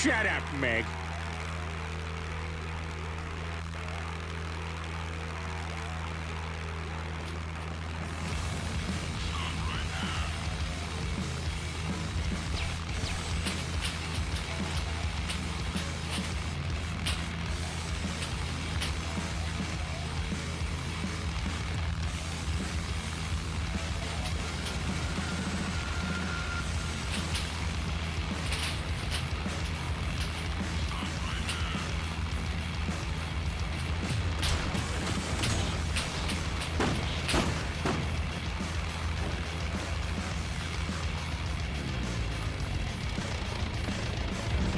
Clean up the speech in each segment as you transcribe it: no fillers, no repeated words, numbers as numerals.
Shut up, Meg.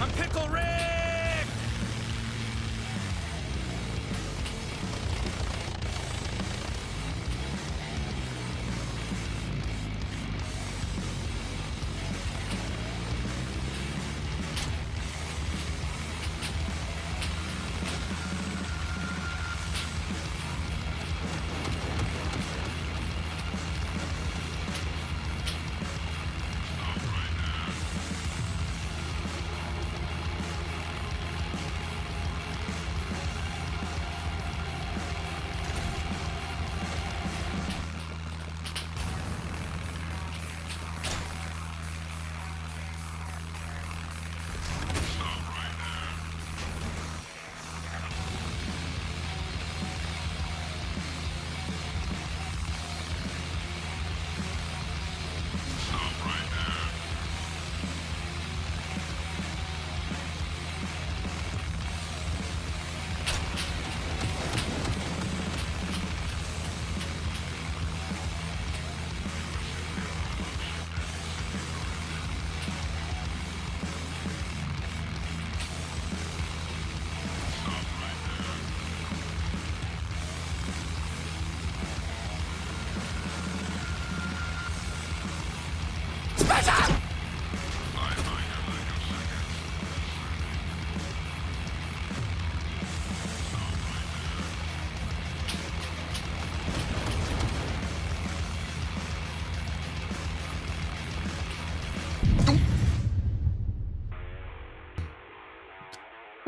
I'm Pickle Rick!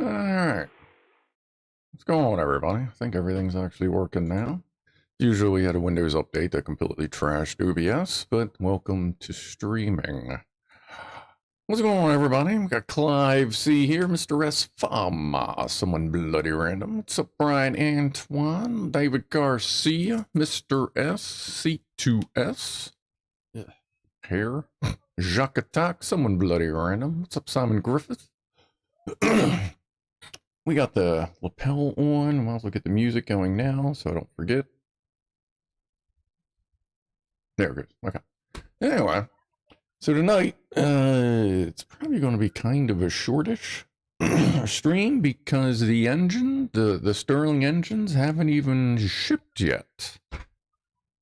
Alright. What's going on, everybody? I think everything's actually working now. Usually we had a Windows update that completely trashed OBS, but welcome to streaming. What's going on, everybody? We got Clive C here, Mr. S. Fama, someone bloody random. What's up, Brian Antoine, David Garcia, Mr. S, C2S, here, Jacques Attack, someone bloody random. What's up, Simon Griffith? We got the lapel on. Might as well get the music going now so I don't forget. There it goes. Okay. Anyway, so tonight, it's probably going to be kind of a shortish stream because the engine, the Sterling engines haven't even shipped yet.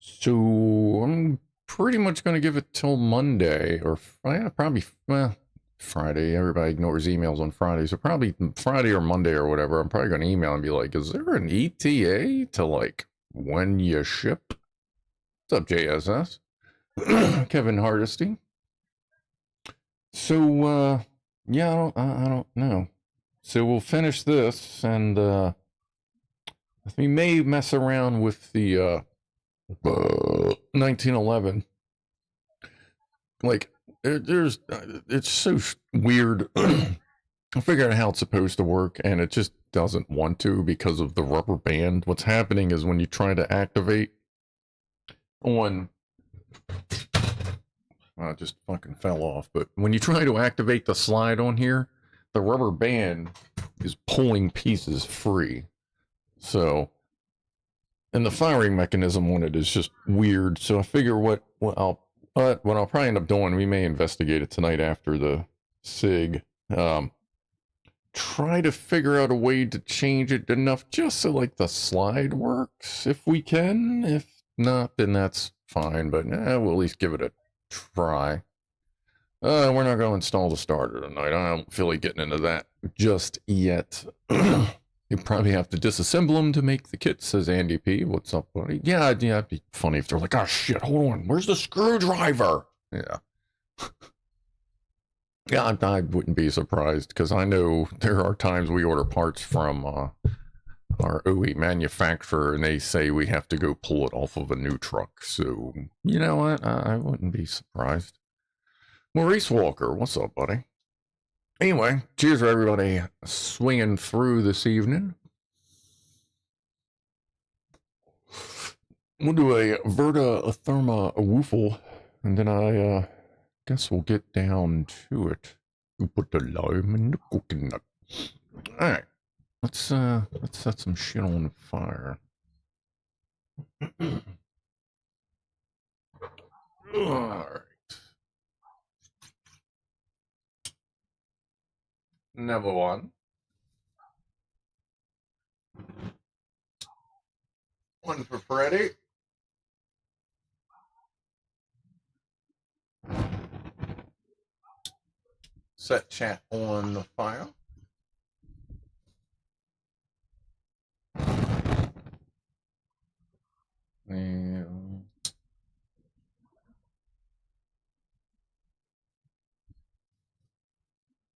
So I'm pretty much going to give it till Monday or probably, well, Friday. Everybody ignores emails on Friday, so probably Friday or Monday or whatever. I'm probably going to email and be like, is there an ETA to like when you ship? What's up, JSS? Kevin Hardesty. So yeah, I don't know. So we'll finish this, and we may mess around with the 1911. Like, it's so weird. I figured out how it's supposed to work, and it just doesn't want to because of the rubber band. What's happening is when you try to activate on, well, it just fucking fell off. But when you try to activate the slide on here, the rubber band is pulling pieces free. So, and the firing mechanism on it is just weird. So I figure what I'll probably end up doing, we may investigate it tonight after the SIG. Try to figure out a way to change it enough just so like the slide works if we can. If not, then that's fine, but we'll at least give it a try. We're not going to install the starter tonight. I don't feel like getting into that just yet. You probably have to disassemble them to make the kit, says Andy P. What's up, buddy? Yeah, it'd be funny if they're like, oh shit, hold on, where's the screwdriver? Yeah. Yeah, I wouldn't be surprised because I know there are times we order parts from our OE manufacturer and they say we have to go pull it off of a new truck. So, you know what? I wouldn't be surprised. Maurice Walker, what's up, buddy? Anyway, cheers for everybody swinging through this evening. We'll do a Verta, a Therma, a Woofle, and then I guess we'll get down to it. We'll put the lime in the coconut. All right, let's set some shit on fire. All right. Number one. One for Freddy. Set chat on the fire. And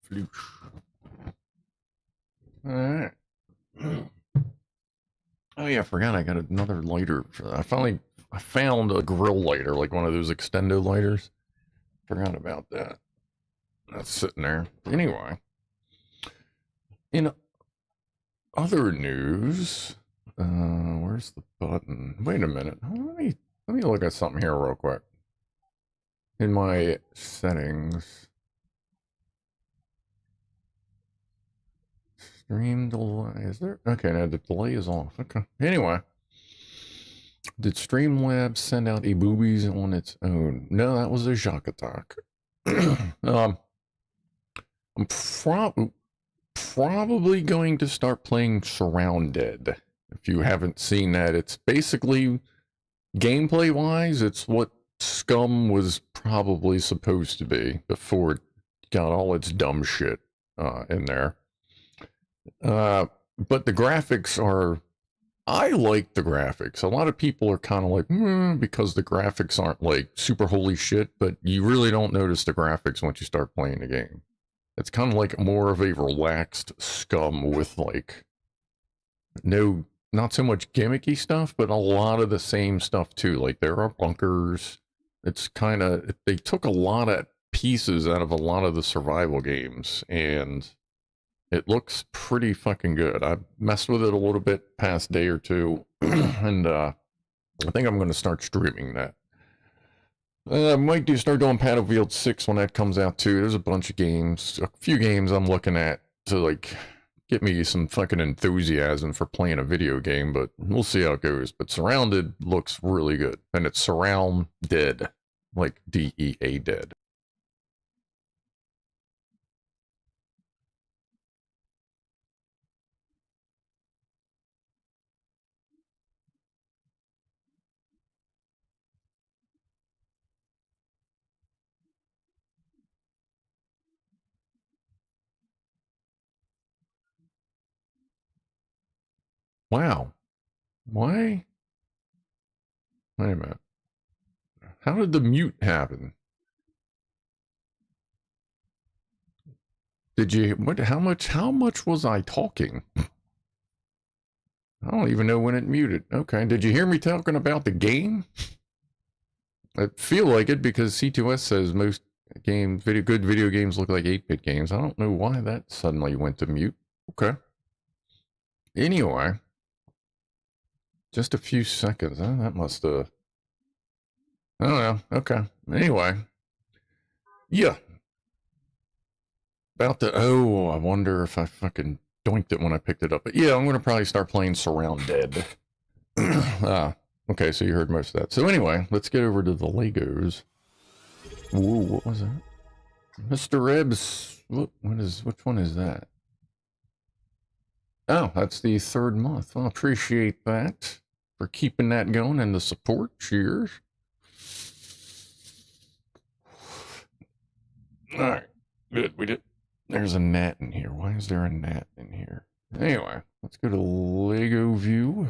floosh. All right. Oh yeah, I forgot I got another lighter for that. I found a grill lighter, like one of those extendo lighters. Forgot about that. That's sitting there. Anyway, in other news, where's the button? Wait a minute. Let me look at something here real quick. In my settings, stream delay. Is there? Okay, now the delay is off. Okay. Anyway, did Streamlabs send out a boobies on its own? No, that was a shock attack. I'm probably going to start playing Surrounded. If you haven't seen that, it's basically gameplay wise, it's what Scum was probably supposed to be before it got all its dumb shit in there. But the graphics are, I like the graphics. A lot of people are kind of like, because the graphics aren't like super holy shit, but you really don't notice the graphics once you start playing the game. It's kind of like more of a relaxed Scum with like not so much gimmicky stuff, but a lot of the same stuff too. Like there are bunkers. It's kind of, they took a lot of pieces out of a lot of the survival games and it looks pretty fucking good. I messed with it a little bit past day or two and I think I'm going to start streaming that. I might start doing Battlefield 6 when that comes out too. There's a bunch of games, a few games I'm looking at to like get me some fucking enthusiasm for playing a video game, but we'll see how it goes. But Surrounded looks really good. And it's Surround Dead, like DEA dead. Wow. Why? Wait a minute. How did the mute happen? Did you, how much was I talking? I don't even know when it muted. Okay. Did you hear me talking about the game? I feel like it because C2S says most good video games look like 8-bit games. I don't know why that suddenly went to mute. Okay. Anyway, just a few seconds. Huh? That must have. I don't know. Okay. Anyway. Yeah. About the. Oh, I wonder if I fucking doinked it when I picked it up. But yeah, I'm going to probably start playing Surround Dead. Okay, so you heard most of that. So anyway, let's get over to the Legos. Whoa, what was that? Mr. Ebbs. Which one is that? Oh, that's the third month. Well, I appreciate that for keeping that going and the support. Cheers. All right, good. We did. There's a gnat in here. Why is there a gnat in here? Anyway, let's go to Lego view.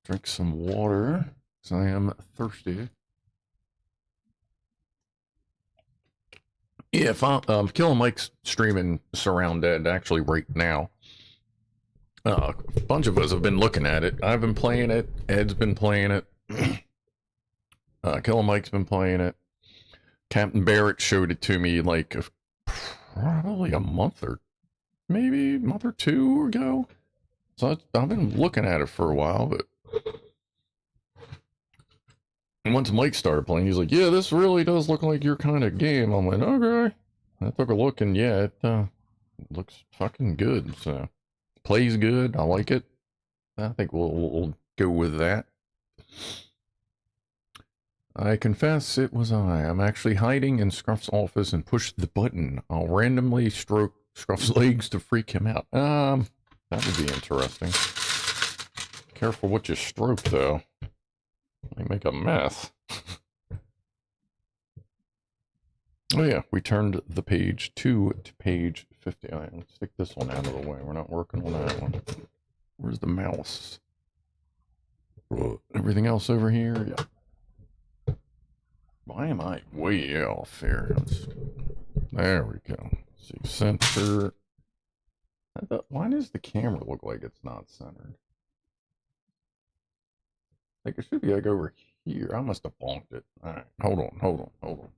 Drink some water, because I am thirsty. Yeah, if I'm Killer Mike's streaming Surround Ed actually right now. A bunch of us have been looking at it. I've been playing it. Ed's been playing it. Killer Mike's been playing it. Captain Barrett showed it to me like probably a month or maybe a month or two ago. So I've been looking at it for a while, but once Mike started playing, he's like, yeah, this really does look like your kind of game. I'm like, okay. I took a look, and yeah, it looks fucking good. So, plays good. I like it. I think we'll go with that. I confess it was I. I'm actually hiding in Scruff's office and pushed the button. I'll randomly stroke Scruff's legs to freak him out. That would be interesting. Careful what you stroke, though. You make a mess. Oh yeah, we turned the page 2 to page 50. All right, let's stick this one out of the way. We're not working on that one. Where's the mouse? Everything else over here? Yeah. Why am I way off here? There we go. Let's see, center. Why does the camera look like it's not centered? Like it should be like over here. I must have bonked it. All right, hold on.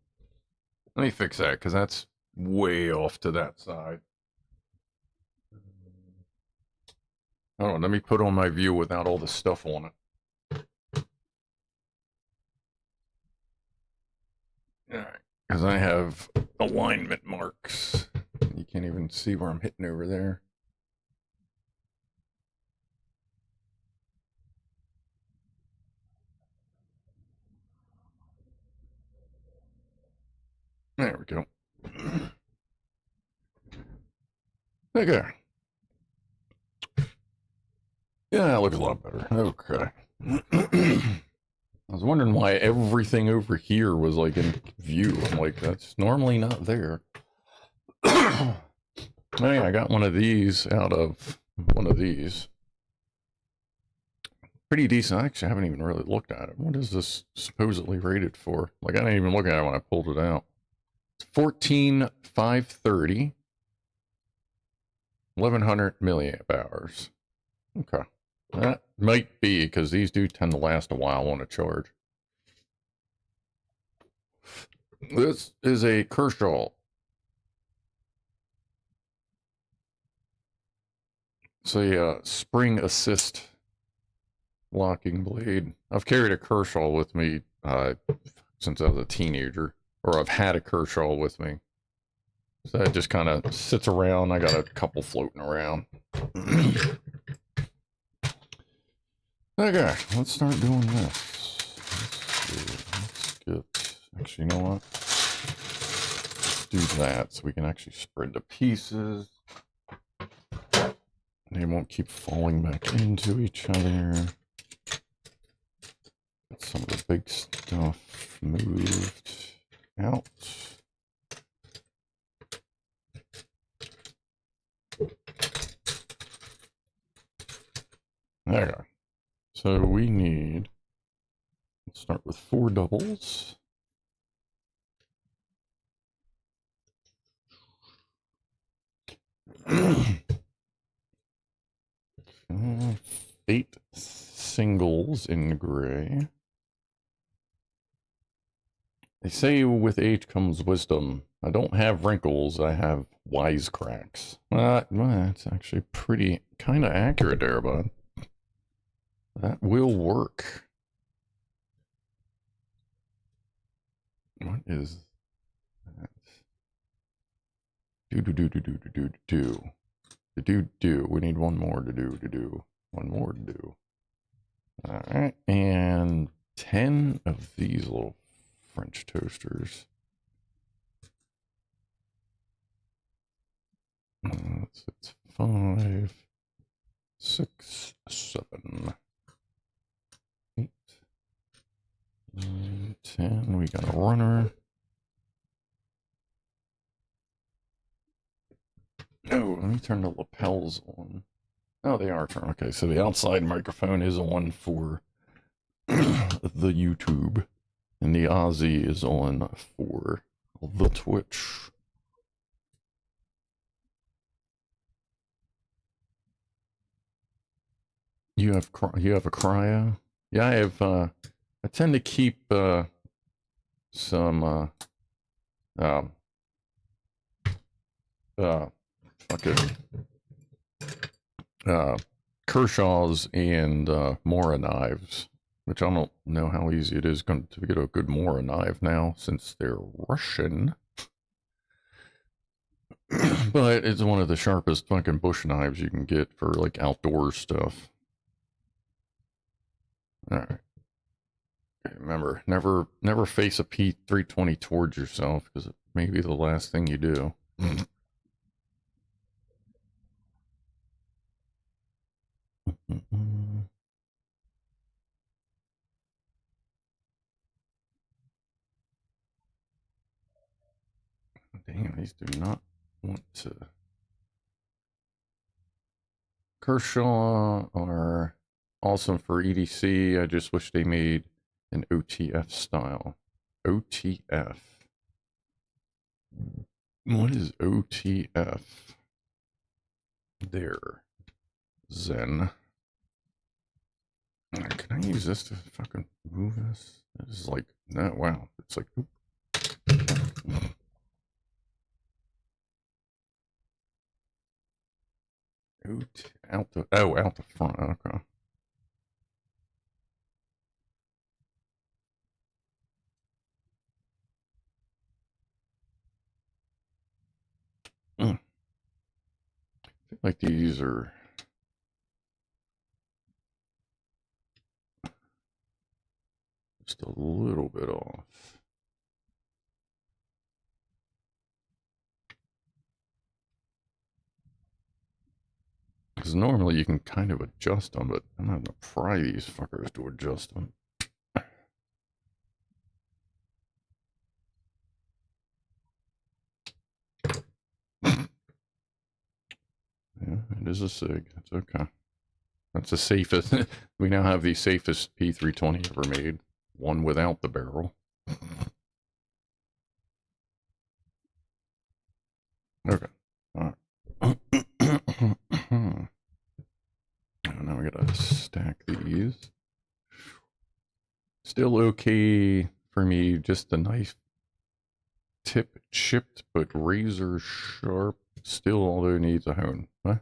Let me fix that because that's way off to that side. Hold on, let me put on my view without all the stuff on it. All right, because I have alignment marks. You can't even see where I'm hitting over there. There we go. Okay. Yeah, it looks a lot better. Okay. I was wondering why everything over here was like in view. I'm like, that's normally not there. Oh yeah, I got one of these out of one of these. Pretty decent. I actually haven't even really looked at it. What is this supposedly rated for? Like, I didn't even look at it when I pulled it out. It's 14,530. 1100 milliamp hours. Okay. That might be because these do tend to last a while on a charge. This is a Kershaw. It's a spring assist locking blade. I've carried a Kershaw with me since I was a teenager, or I've had a Kershaw with me. So it just kind of sits around. I got a couple floating around. Okay, let's start doing this. Let's get, actually, you know what? Let's do that so we can actually spread the pieces. They won't keep falling back into each other. Get some of the big stuff moved out. There we go. So we need, let's start with 4 doubles. Okay, 8 singles in gray. They say with age comes wisdom. I don't have wrinkles, I have wisecracks. Well, that's actually pretty kind of accurate there, bud. That will work. What is that? Do. We need one more to do. One more to do. All right, and 10 of these little French toasters. It's 5, 6, 7, 8, 9, 10. We got a runner. Oh, let me turn the lapels on. Oh, they are turned. Okay, so the outside microphone is on for the YouTube, and the Aussie is on for the Twitch. You have a cryo? Yeah, I have. I tend to keep some um fucking Kershaw's and Mora knives, which I don't know how easy it is going to get a good Mora knife now since they're Russian. But it's one of the sharpest fucking bush knives you can get for like outdoor stuff. All right. Okay, remember, never face a P320 towards yourself because it may be the last thing you do. Damn, these do not want to. Kershaw are awesome for EDC. I just wish they made an OTF style. OTF. What is OTF? There. Zen. Can I use this to fucking move this? This is like, no, wow. It's like, oop. Out the front. Okay. I feel like these are just a little bit off. Because normally you can kind of adjust them, but I'm having to pry these fuckers to adjust them. Yeah, it is a SIG. It's okay. That's the safest. We now have the safest P320 ever made. One without the barrel. Okay. All right. Now we gotta stack these. Still okay for me. Just the knife tip chipped, but razor sharp. Still, although needs a hone. Huh?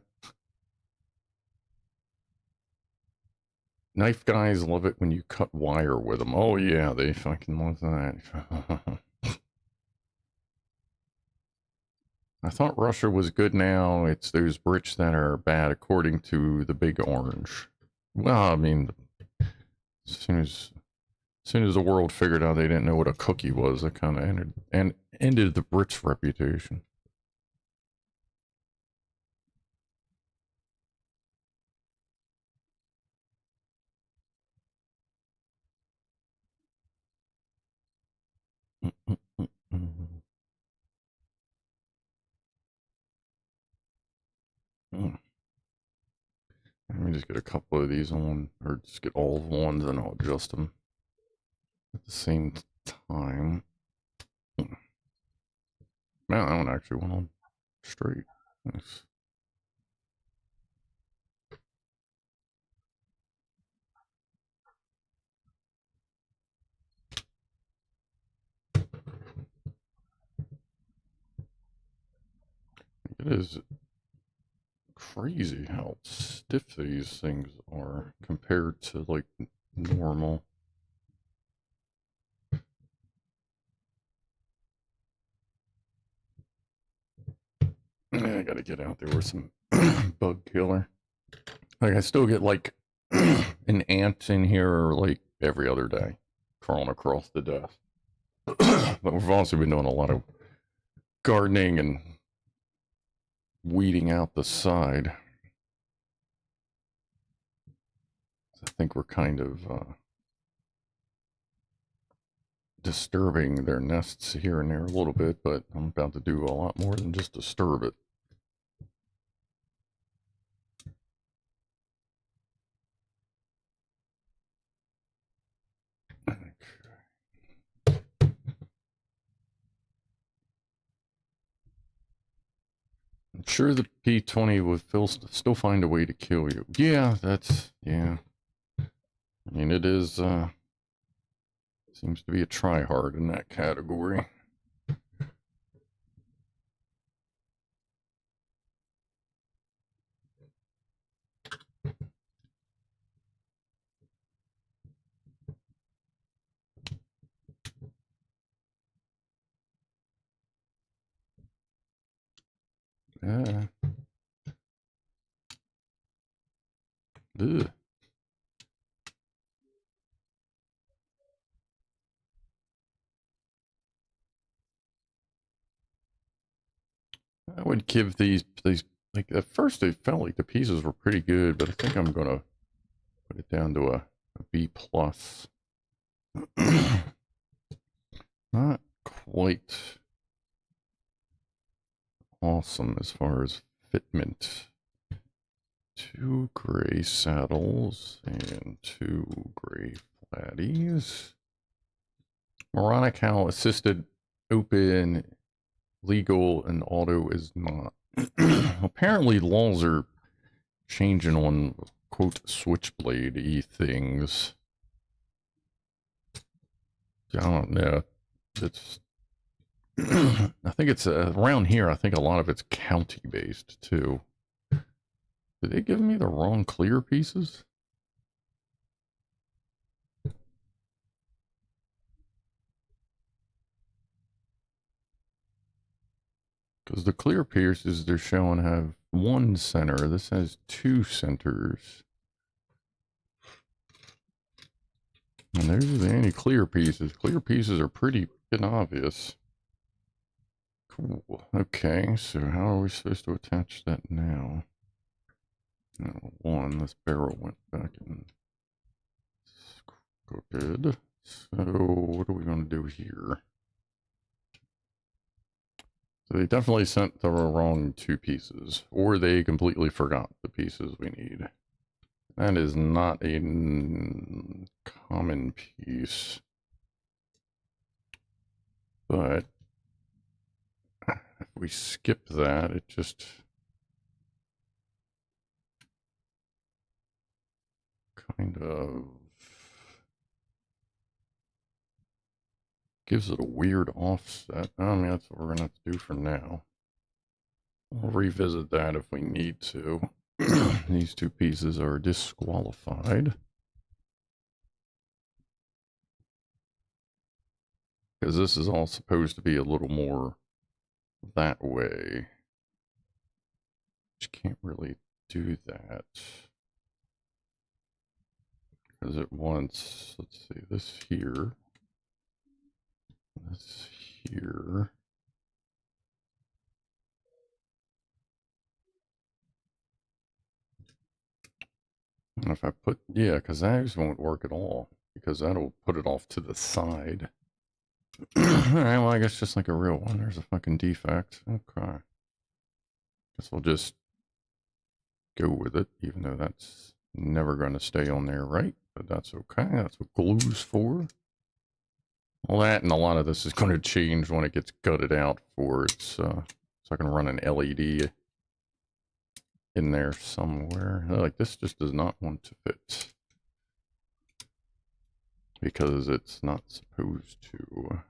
Knife guys love it when you cut wire with them. Oh yeah, they fucking love that. I thought Russia was good now. It's those Brits that are bad, according to the Big Orange. Well, I mean, as soon as the world figured out they didn't know what a cookie was, that kind of ended the Brits' reputation. Let me just get a couple of these on, or just get all of one, then I'll adjust them at the same time. Man, that one actually went on straight. Nice. It is crazy how stiff these things are compared to like normal. Yeah, I gotta get out there with some bug killer. Like I still get like an ant in here like every other day crawling across the desk. But we've also been doing a lot of gardening and weeding out the side. I think we're kind of disturbing their nests here and there a little bit, but I'm about to do a lot more than just disturb it. Sure, the P320 would still find a way to kill you. Yeah, yeah. I mean, it is, seems to be a try-hard in that category. Yeah. Ugh. I would give these, like, at first they felt like the pieces were pretty good, but I think I'm gonna put it down to a B plus. Not quite awesome as far as fitment. 2 gray saddles and 2 gray flatties. Moronic how assisted, open, legal, and auto is not. Apparently laws are changing on, quote, switchblade-y things. I don't know. It's I think it's around here. I think a lot of it's county based too. Did they give me the wrong clear pieces? Because the clear pieces they're showing have 1 center. This has 2 centers. And there's the anti-clear pieces. Clear pieces are pretty obvious. Cool. Okay, so how are we supposed to attach that now? No, 1, this barrel went back in crooked. So what are we going to do here? So they definitely sent the wrong 2 pieces, or they completely forgot the pieces we need. That is not a common piece. But if we skip that, it just kind of gives it a weird offset. I mean, that's what we're going to have to do for now. We'll revisit that if we need to. These 2 pieces are disqualified. Because this is all supposed to be a little more that way. Which can't really do that. Because it wants, let's see, this here. This here. And if I put, yeah, because that won't work at all. Because that'll put it off to the side. Alright, well, I guess just like a real one. There's a fucking defect. Okay. Guess we'll just go with it, even though that's never going to stay on there, right? But that's okay. That's what glue's for. Well, that and a lot of this is going to change when it gets gutted out for its, so I can run an LED in there somewhere. Like, this just does not want to fit. Because it's not supposed to.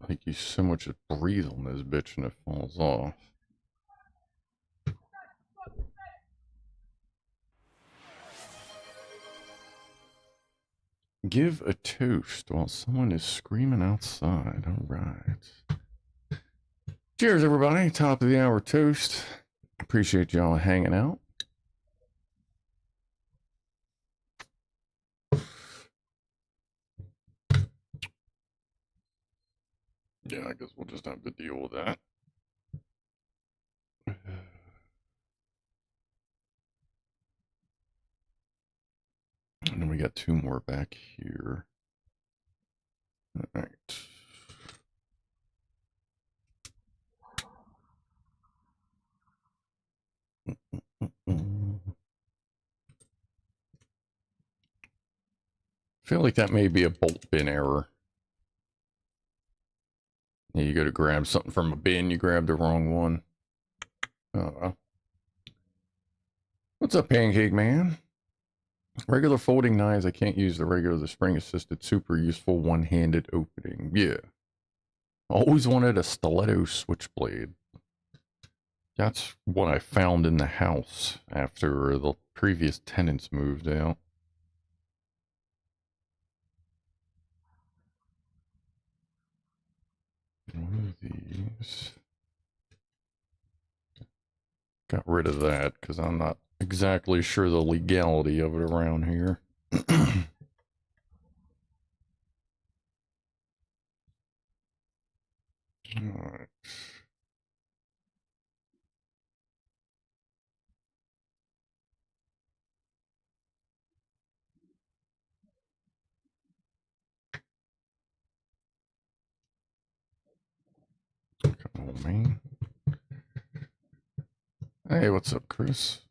Like, you so much as breathe on this bitch and it falls off. Give a toast while someone is screaming outside. All right. Cheers, everybody. Top of the hour toast. Appreciate y'all hanging out. Yeah, I guess we'll just have to deal with that. And then we got 2 more back here. All right. feel like that may be a bolt bin error. Yeah, you go to grab something from a bin, you grab the wrong one. Oh, well. What's up, Pancake Man? Regular folding knives, I can't use the spring-assisted, super useful one-handed opening. Yeah. Always wanted a stiletto switchblade. That's what I found in the house after the previous tenants moved out. One of these. Got rid of that because I'm not exactly sure the legality of it around here. Alright. Come on, man. Hey, what's up, Chris?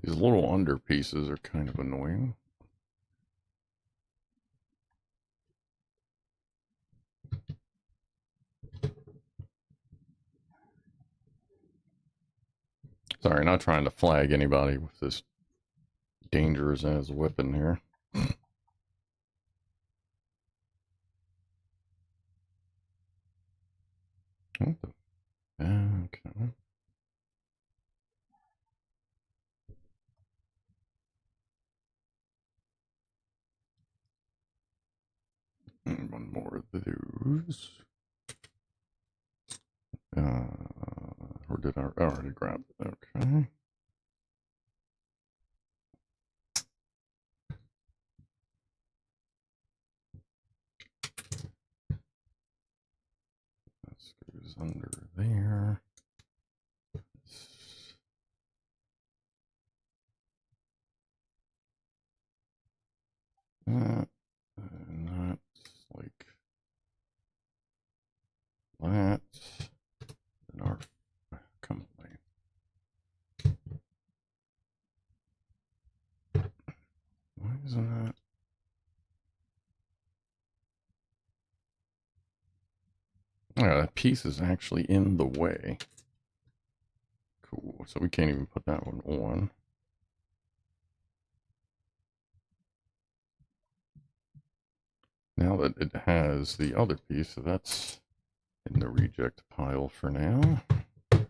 These little under pieces are kind of annoying. Sorry, not trying to flag anybody with this dangerous ass weapon here. What the? Okay. And one more of those. Or did I already grab it? Okay. This goes under there. That, and that's like that. And our, come on. Why isn't that? Oh, that piece is actually in the way. Cool. So we can't even put that one on. Now that it has the other piece, so that's in the reject pile for now. Alright,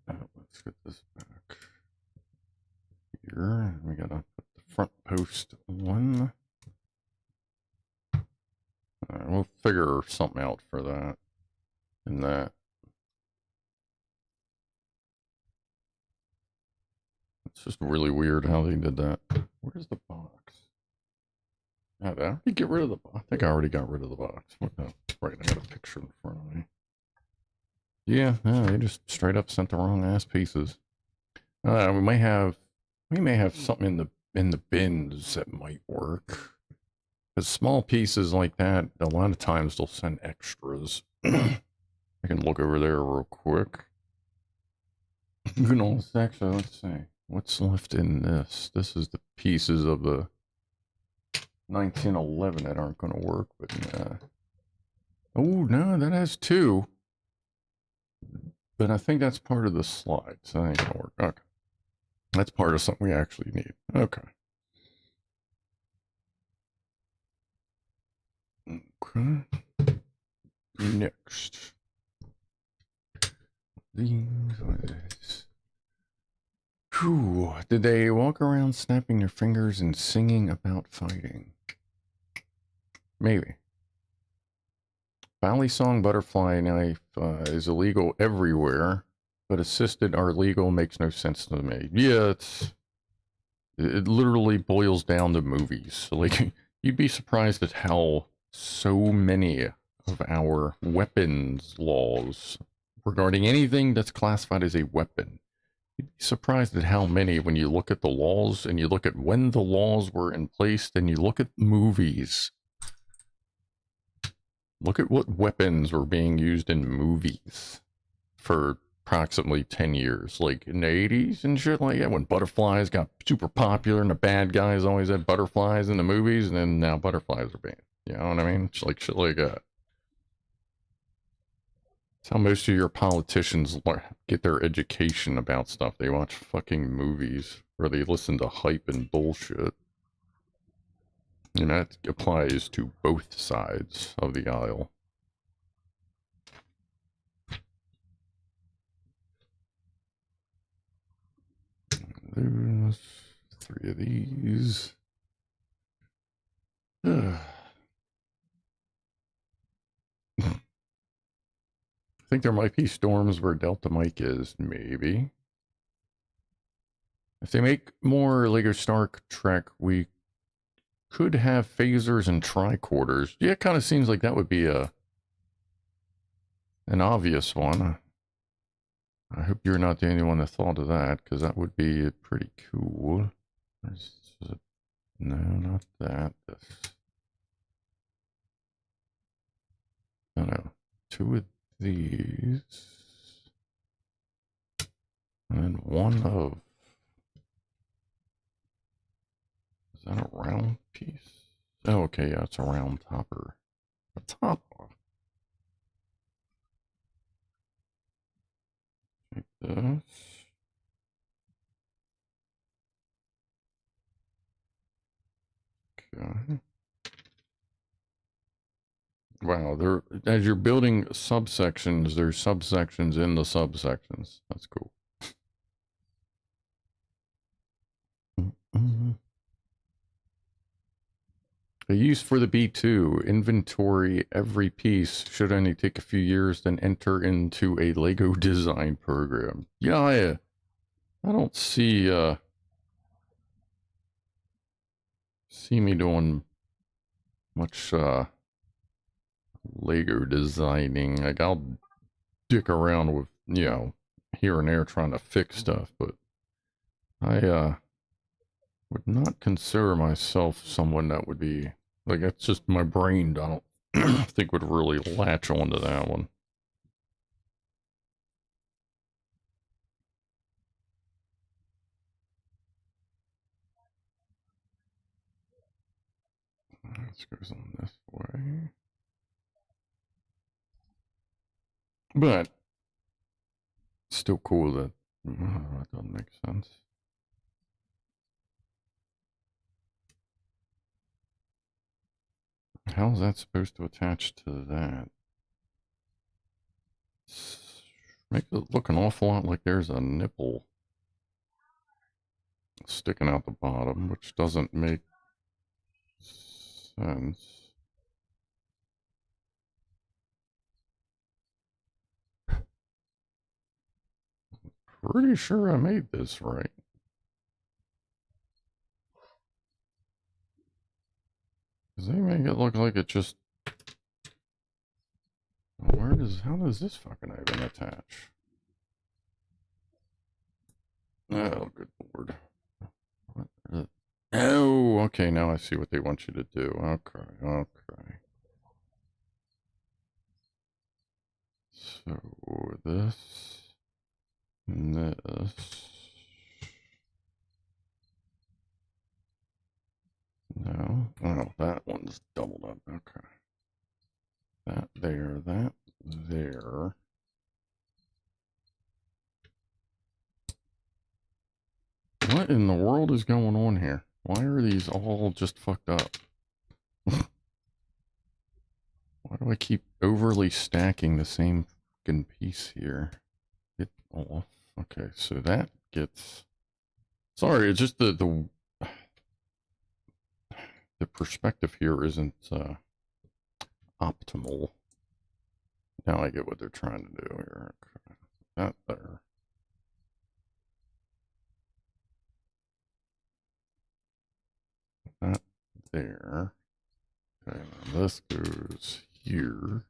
let's get this back here. We gotta put the front post on. Alright, we'll figure something out for that. And that. It's just really weird how they did that. Where's the box? Did I already get rid of the box? I think I already got rid of the box. What the? Right, I got a picture in front of me. Yeah, no, they just straight up sent the wrong ass pieces. We may have something in the bins that might work. Because small pieces like that, a lot of times they'll send extras. I can look over there real quick. Good old section. Let's see what's left in this. This is the pieces of the 1911 that aren't going to work, but oh no, that has two. But I think that's part of the slide, so that ain't gonna work. Okay, that's part of something we actually need. Okay. Okay. Next, these. Whew. Did they walk around snapping their fingers and singing about fighting? Maybe. Valley Song Butterfly Knife is illegal everywhere, but assisted are legal makes no sense to me. Yeah, it literally boils down to movies. Like, you'd be surprised at how so many of our weapons laws regarding anything that's classified as a weapon. You'd be surprised at how many, when you look at the laws and you look at when the laws were in place, and you look at movies. Look at what weapons were being used in movies for approximately 10 years. Like in the 80s and shit like that, when butterflies got super popular and the bad guys always had butterflies in the movies, and then now butterflies are banned. You know what I mean? It's like shit like that. That's how most of your politicians get their education about stuff. They watch fucking movies, or they listen to hype and bullshit. And that applies to both sides of the aisle. There's 3 of these. I think there might be storms where Delta Mike is, maybe. If they make more Lego Star Trek, we could have phasers and tricorders. Yeah, it kind of seems like that would be an obvious one. I hope you're not the only one that thought of that, because that would be pretty cool. No, not that. This. Oh no. 2 of these. And then 1 of... Is that a round piece? Oh, okay, yeah, it's a round topper. A topper. Take this. Okay. Wow, as you're building subsections, there's subsections in the subsections. That's cool. The use for the B2 inventory every piece should only take a few years, then enter into a Lego design program. Yeah, I don't see me doing much Lego designing. Like, I'll dick around with, you know, here and there trying to fix stuff, but I would not consider myself someone that would be, like, that's just my brain, I don't think would really latch onto that one. This goes on this way. But still cool that that doesn't make sense. How's that supposed to attach to that? Make it look an awful lot like there's a nipple sticking out the bottom, which doesn't make sense. Pretty sure I made this right. Does they make it look like it just... how does this fucking even attach? Oh, good lord. Oh, okay, now I see what they want you to do. Okay. So, this... and this... No. Oh, that one's doubled up. Okay. That there, that there. What in the world is going on here? Why are these all just fucked up? Why do I keep overly stacking the same fucking piece here? Get off. Okay, so that gets... Sorry, it's just the perspective here isn't optimal. Now I get what they're trying to do here. Okay. That there. That there. Okay, now this goes here.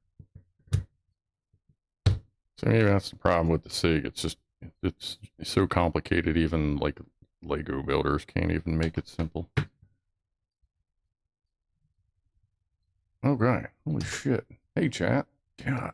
So maybe that's the problem with the SIG. It's just, it's so complicated, even like Lego builders can't even make it simple. Okay, holy shit. Hey, chat. God.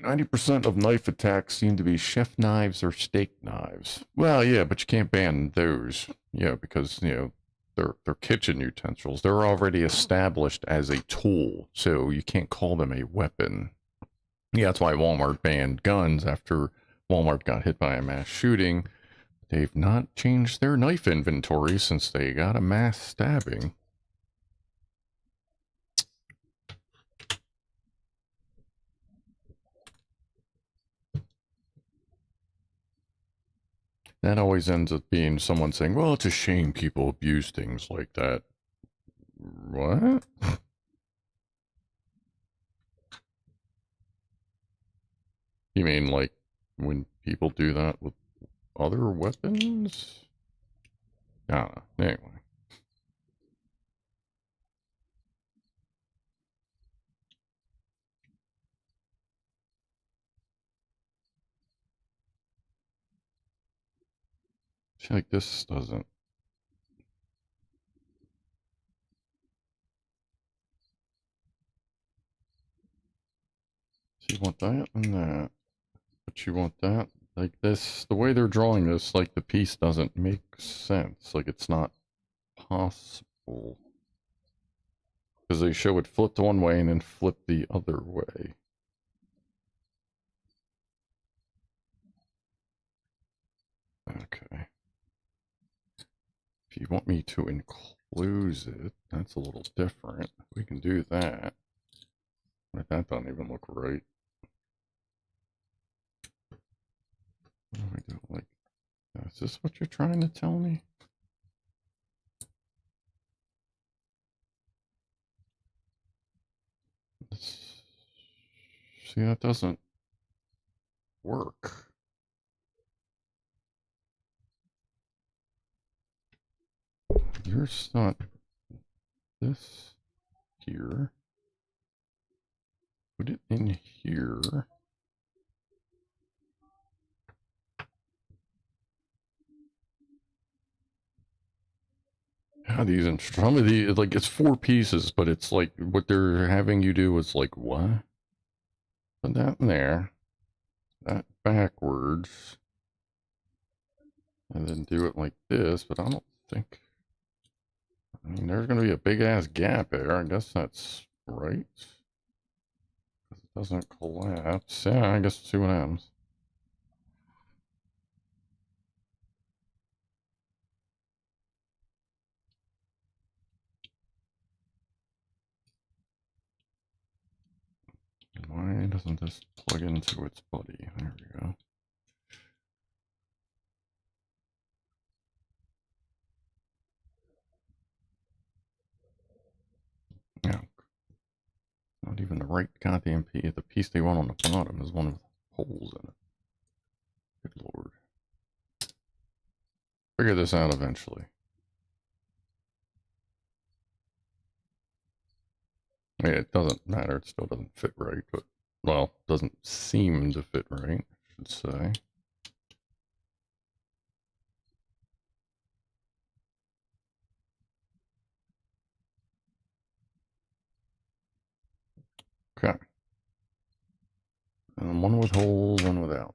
90% of knife attacks seem to be chef knives or steak knives. Well, yeah, but you can't ban those, because, they're kitchen utensils. They're already established as a tool, so you can't call them a weapon. Yeah, that's why Walmart banned guns after Walmart got hit by a mass shooting. They've not changed their knife inventory since they got a mass stabbing. That always ends up being someone saying, well, it's a shame people abuse things like that. What? You mean like when people do that with other weapons? Anyway. I feel like this doesn't. So you want that and that. But you want that. Like this, the way they're drawing this, like the piece doesn't make sense. Like it's not possible. Because they show it flipped one way and then flip the other way. Okay. If you want me to enclose it, that's a little different. We can do that. But that doesn't even look right. What do we do? Like, is this what you're trying to tell me? See, that doesn't work. Yours not this here. Put it in here. How these and some of the like it's 4 pieces, but it's like what they're having you do is like what? Put that in there. That backwards. And then do it like this, but I don't think. I mean, there's going to be a big ass gap there. I guess that's right. It doesn't collapse. Yeah, I guess we'll see what happens. Why doesn't this plug into its buddy? There we go. Yeah. Not even the right goddamn piece. The piece they want on the bottom is one with holes in it. Good lord. Figure this out eventually. I mean, it doesn't matter. It still doesn't fit right, but, well, doesn't seem to fit right, I should say. Okay. One with holes, one without.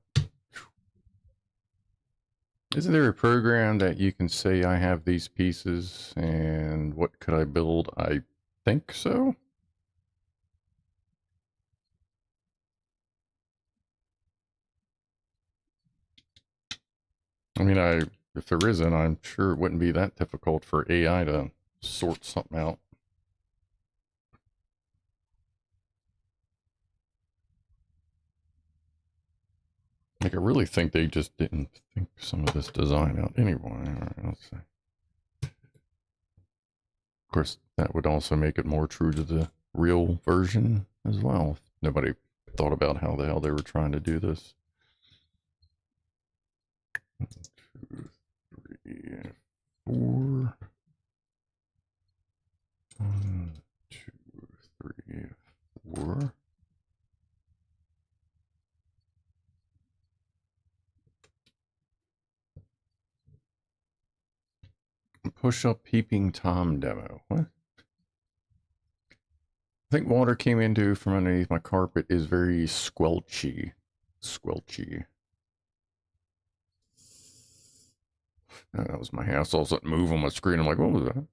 Isn't there a program that you can say I have these pieces and what could I build? I think so. I mean, if there isn't, I'm sure it wouldn't be that difficult for AI to sort something out. Like, I really think they just didn't think some of this design out anyway. All right, let's see. Of course, that would also make it more true to the real version as well. Nobody thought about how the hell they were trying to do this. 4. 1, 2, 3, 4. Push up peeping Tom demo. What? I think water came into from underneath my carpet is very squelchy. Squelchy. That was my house all of a sudden move on my screen. I'm like, what was that?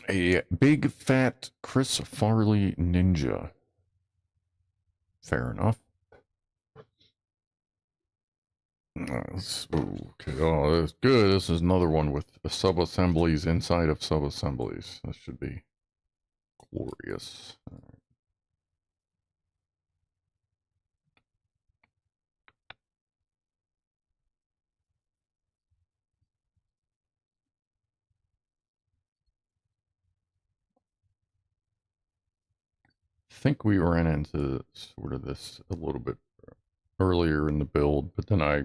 A big fat Chris Farley Ninja. Fair enough. Okay, oh, that's good. This is another one with sub-assemblies inside of sub-assemblies. This should be glorious. I think we ran into sort of this a little bit earlier in the build, but then I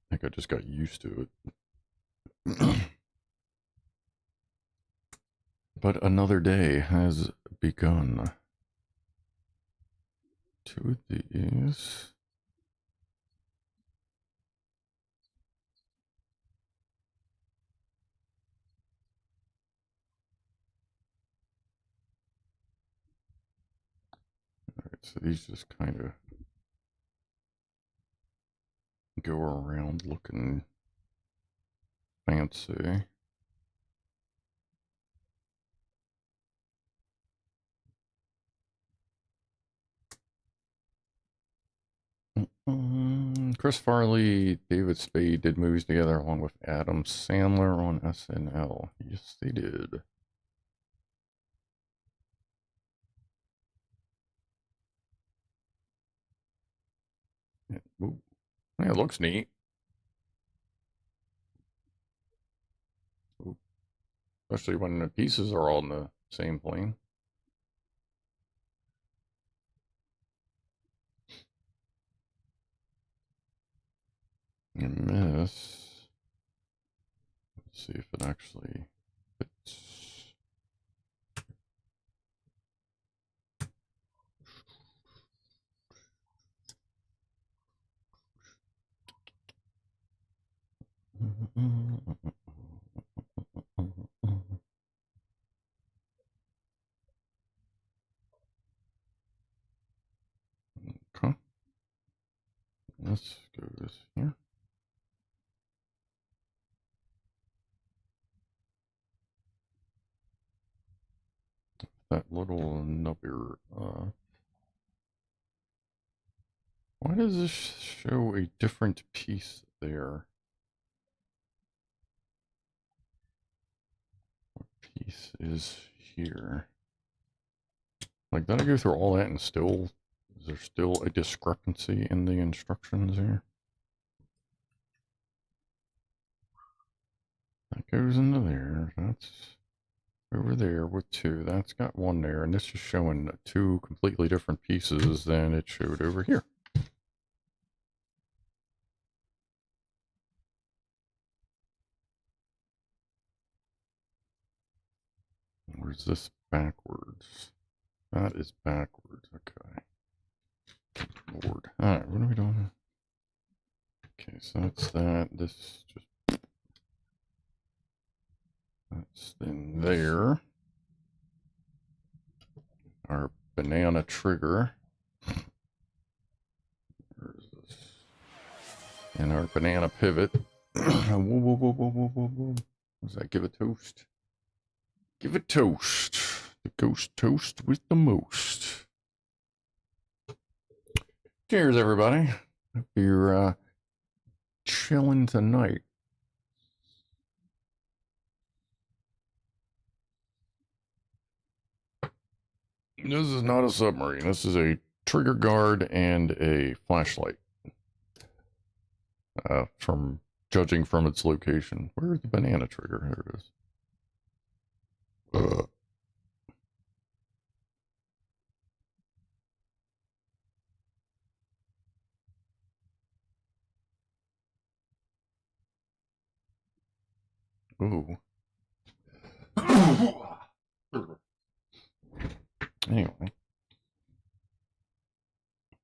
think I just got used to it. But another day has begun. 2 of these. Alright, so these just kind of go around looking fancy. Chris Farley, David Spade did movies together along with Adam Sandler on SNL. Yes, they did. Ooh. Yeah, it looks neat. Ooh. Especially when the pieces are all in the same plane. And this, let's see if it actually fits. Okay. This goes here. That little nubber. Why does this show a different piece there? What piece is here? Like, did I go through all that and still, is there still a discrepancy in the instructions here? That goes into there. That's over there with 2. That's got 1 there. And this is showing 2 completely different pieces than it showed over here. Where's this backwards? That is backwards. Okay. Lord. Alright, what are we doing? Okay, so that's that. This just. That's in there. Our banana trigger. Where's this? And our banana pivot. Whoa, whoa, whoa, whoa, whoa, whoa, whoa. What does that? Give a toast. Give a toast. The ghost toast with the most. Cheers, everybody. Hope you're chilling tonight. This is not a submarine. This is a trigger guard and a flashlight. From judging from its location. Where's the banana trigger? There it is. Ooh. Anyway.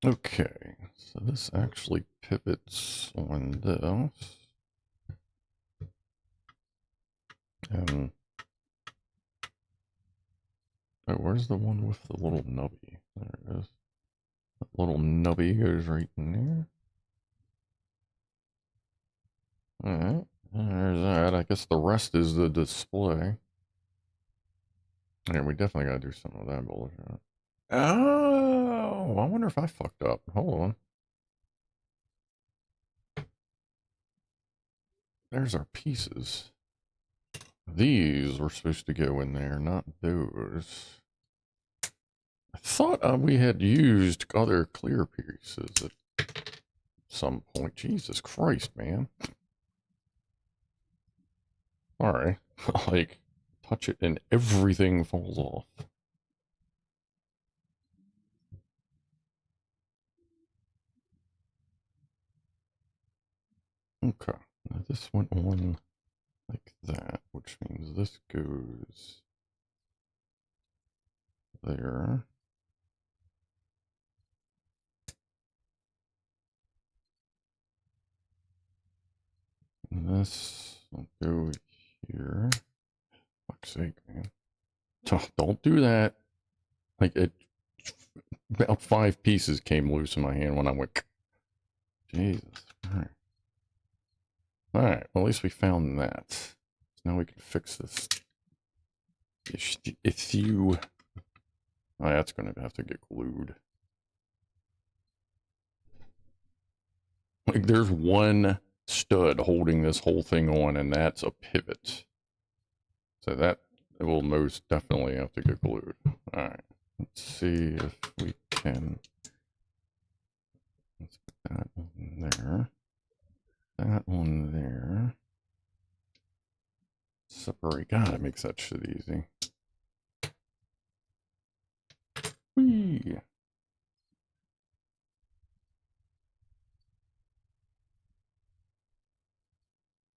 Okay, so this actually pivots on this. And oh, where's the one with the little nubby? There it is. That little nubby goes right in there. Alright, there's that. I guess the rest is the display. Yeah, we definitely gotta do some of that bullshit. Oh, I wonder if I fucked up. Hold on. There's our pieces. These were supposed to go in there, not those. I thought we had used other clear pieces at some point. Jesus Christ, man. Alright. Like, touch it and everything falls off. Okay. Now this went on like that, which means this goes there. And this will go here. Fuck's sake, man. Don't do that. Like, about 5 pieces came loose in my hand when I went. Jesus. Alright. Alright, well, at least we found that. So now we can fix this issue. Oh, that's going to have to get glued. Like, there's one stud holding this whole thing on, and that's a pivot. So that will most definitely have to get glued. Alright, let's see if we can. Let's put that on there. That one there. Separate. God, it makes that shit easy. Whee!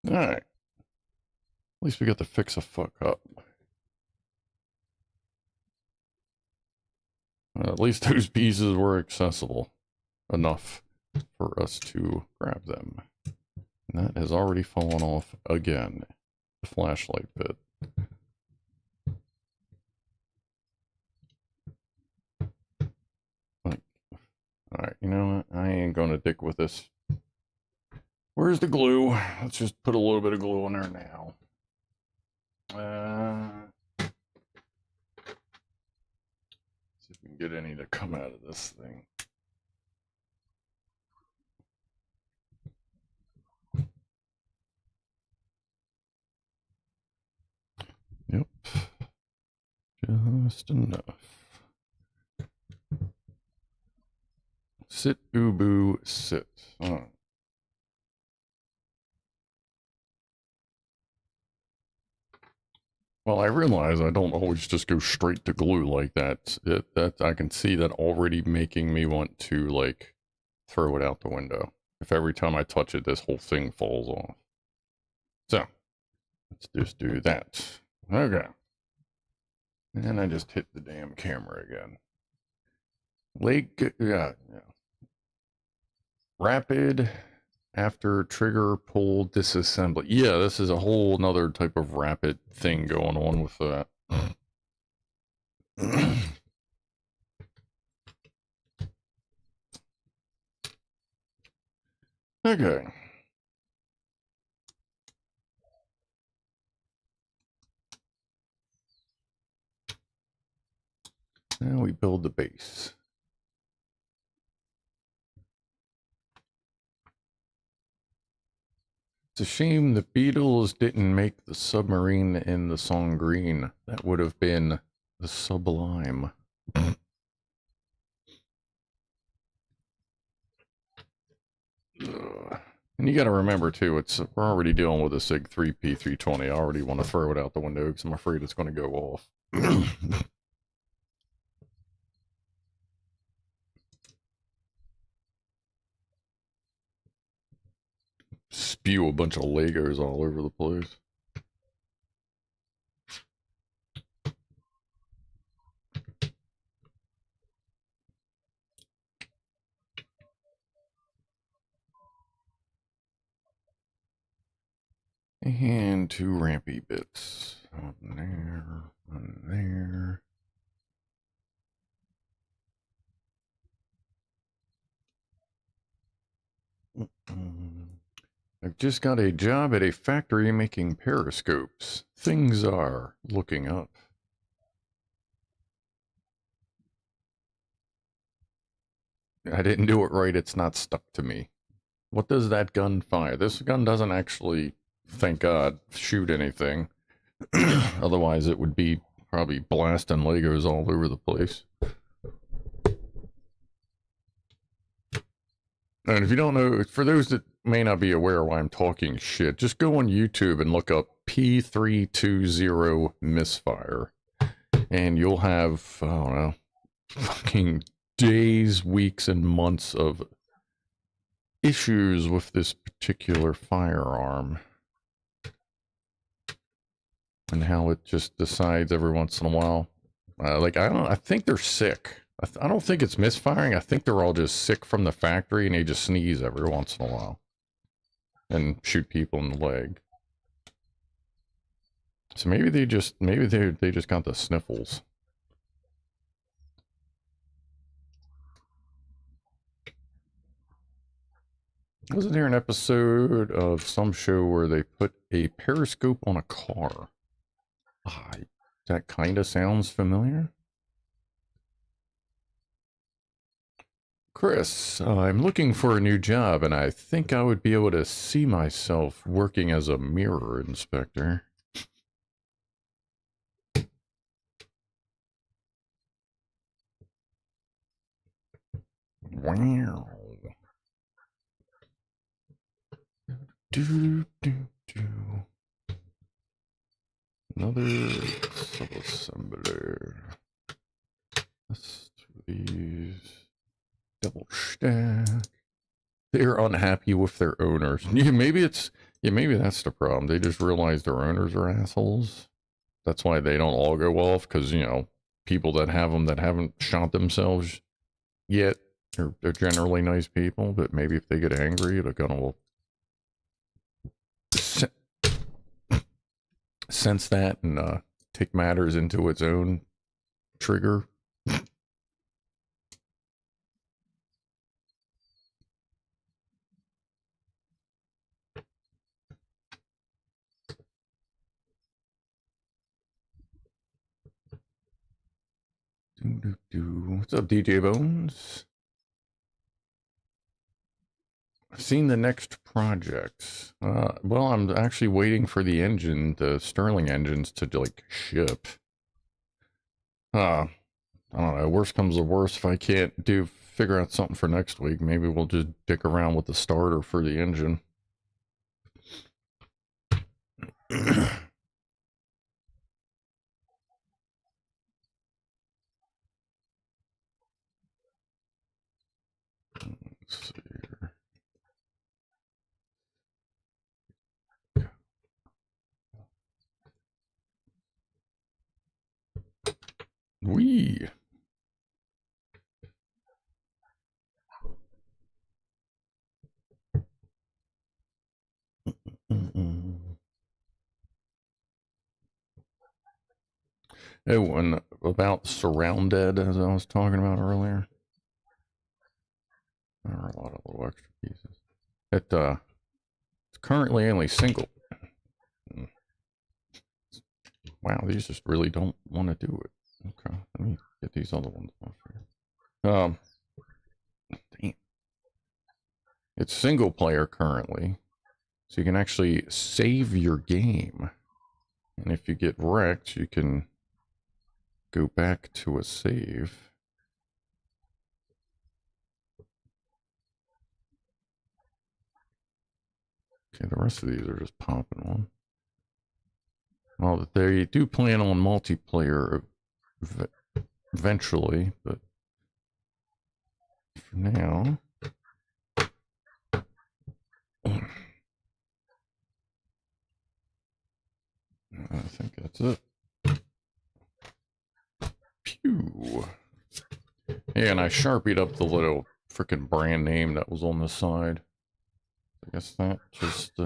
Alright. At least we got to fix a fuck up. At least those pieces were accessible enough for us to grab them. And that has already fallen off again. The flashlight bit. Like, alright, you know what? I ain't gonna dick with this. Where's the glue? Let's just put a little bit of glue on there now. See if we can get any to come out of this thing. Yep. Just enough. Sit, ubu, sit. Oh. Well, I realize I don't always just go straight to glue like that. That I can see that already making me want to, like, throw it out the window. If every time I touch it, this whole thing falls off. So, let's just do that. Okay. And I just hit the damn camera again. Yeah. Rapid after trigger pull disassembly. Yeah, this is a whole nother type of rapid thing going on with that. Okay. Now we build the base. It's a shame the Beatles didn't make the submarine in the song Green. That would have been the sublime. And you got to remember too, we're already dealing with a SIG 3 P320. I already want to throw it out the window because I'm afraid it's going to go off. Spew a bunch of Legos all over the place. And 2 rampy bits. On there, on there. I've just got a job at a factory making periscopes. Things are looking up. I didn't do it right. It's not stuck to me. What does that gun fire? This gun doesn't actually, thank God, shoot anything. Otherwise, it would be probably blasting Legos all over the place. And if you don't know, for those that may not be aware why I'm talking shit, just go on YouTube and look up P320 misfire. And you'll have, I don't know, fucking days, weeks, and months of issues with this particular firearm. And how it just decides every once in a while. Like, I think they're sick. I don't think it's misfiring. I think they're all just sick from the factory and they just sneeze every once in a while. And shoot people in the leg. So maybe they just got the sniffles. Wasn't there an episode of some show where they put a periscope on a car? That kind of sounds familiar. Chris, I'm looking for a new job, and I think I would be able to see myself working as a mirror inspector. Wow. Do. Another sub-assembler. Let's do these. Double stack. They're unhappy with their owners. Yeah, maybe that's the problem. They just realize their owners are assholes. That's why they don't all go off, because, you know, people that have them that haven't shot themselves yet, they're generally nice people, but maybe if they get angry, the gun will sense that and take matters into its own trigger. What's up, DJ Bones? I've seen the next project. Well, I'm actually waiting for the engine, the Sterling engines, to like ship. I don't know. Worst comes to worst, if I can't figure out something for next week, maybe we'll just dick around with the starter for the engine. Let's see here. Wee. Oh, and about Surrounded, as I was talking about earlier. There are a lot of little extra pieces. It's currently only single. Wow, these just really don't want to do it. Okay, let me get these other ones off here. Damn. It's single player currently, so you can actually save your game. And if you get wrecked, you can go back to a save. Okay, the rest of these are just popping on. Well, they do plan on multiplayer eventually, but for now, I think that's it. Pew. Yeah, and I sharpied up the little freaking brand name that was on the side. I guess that just